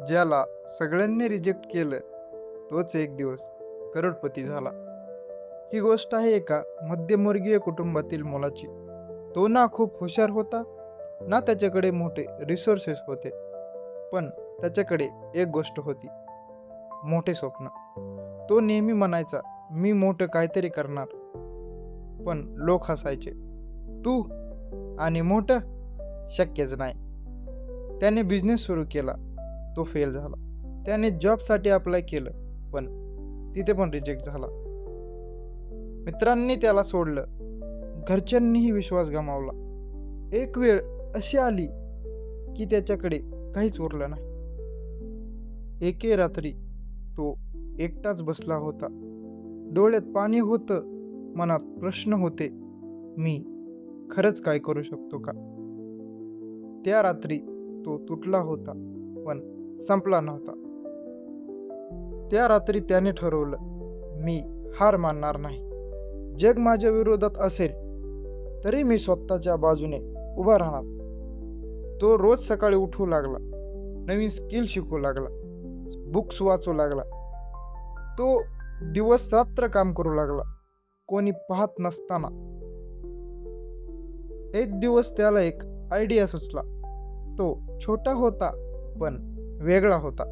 ज्याला सगळ्यांनी रिजेक्ट केलं तोच एक दिवस करोडपती झाला. ही गोष्ट आहे एका मध्यमवर्गीय कुटुंबातील मुलाची. तो ना खूप हुशार होता, ना त्याच्याकडे मोठे रिसोर्सेस होते. पण त्याच्याकडे एक गोष्ट होती, मोठे स्वप्न. तो नेहमी म्हणायचा, मी मोठं काहीतरी करणार. पण लोक हसायचे, तू आणि मोठं शक्यच नाही. त्याने बिझनेस सुरू केला, तो फेल झाला. त्याने जॉबसाठी अप्लाय केलं, पण तिथे पण रिजेक्ट झाला. मित्रांनी त्याला सोडलं, घरच्यांनीही विश्वास गमावला. एक वेळ अशी आली की त्याच्याकडे काहीच उरलं नाही. एके रात्री तो एकटाच बसला होता. डोळ्यात पाणी होतं, मनात प्रश्न होते, मी खरंच काय करू शकतो का? त्या रात्री तो तुटला होता, पण संपला नव्हता. त्या रात्री त्याने ठरवलं, मी हार मानणार नाही. जग माझ्या विरोधात असेल तरी मी स्वतःच्या बाजूने उभा राहणार. तो रोज सकाळी उठू लागला, नवीन स्किल शिकू लागला, बुक्स वाचू लागला. तो दिवस रात्र काम करू लागला, कोणी पाहत नसताना. एक दिवस त्याला एक आयडिया सुचला. तो छोटा होता पण वेगळा होता.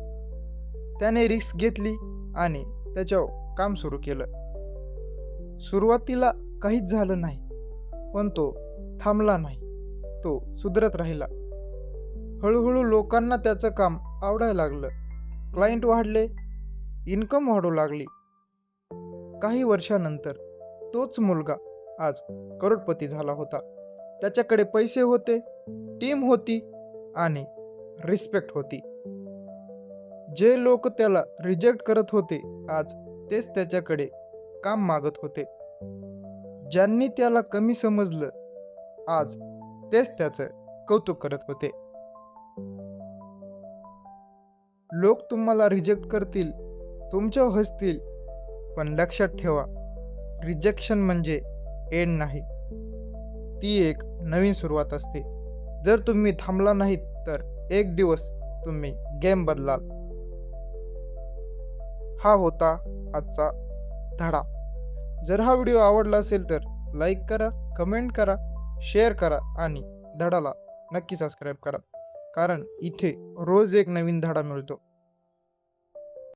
त्याने रिस्क घेतली आणि त्याच्यावर काम सुरू केलं. सुरुवातीला काहीच झालं नाही, पण तो थांबला नाही. तो सुधरत राहिला. हळूहळू लोकांना त्याचं काम आवडायला लागलं. क्लायंट वाढले, इन्कम वाढू लागली. काही वर्षानंतर तोच मुलगा आज करोडपती झाला होता. त्याच्याकडे पैसे होते, टीम होती आणि रिस्पेक्ट होती. जे लोक त्याला रिजेक्ट करत होते, आज तेच त्याच्याकडे काम मागत होते. ज्यांनी त्याला कमी समजलं, आज तेच त्याचं कौतुक करत होते. लोक तुम्हाला रिजेक्ट करतील, तुमच्यावर हसतील, पण लक्षात ठेवा, रिजेक्शन म्हणजे एंड नाही, ती एक नवीन सुरुवात असते. जर तुम्ही थांबला नाहीत तर एक दिवस तुम्ही गेम बदलाल. हा होता आजचा धडा. जर हा व्हिडिओ आवडला असेल तर लाईक करा, कमेंट करा, शेअर करा आणि धडाला नक्की सबस्क्राईब करा, कारण इथे रोज एक नवीन धडा मिळतो.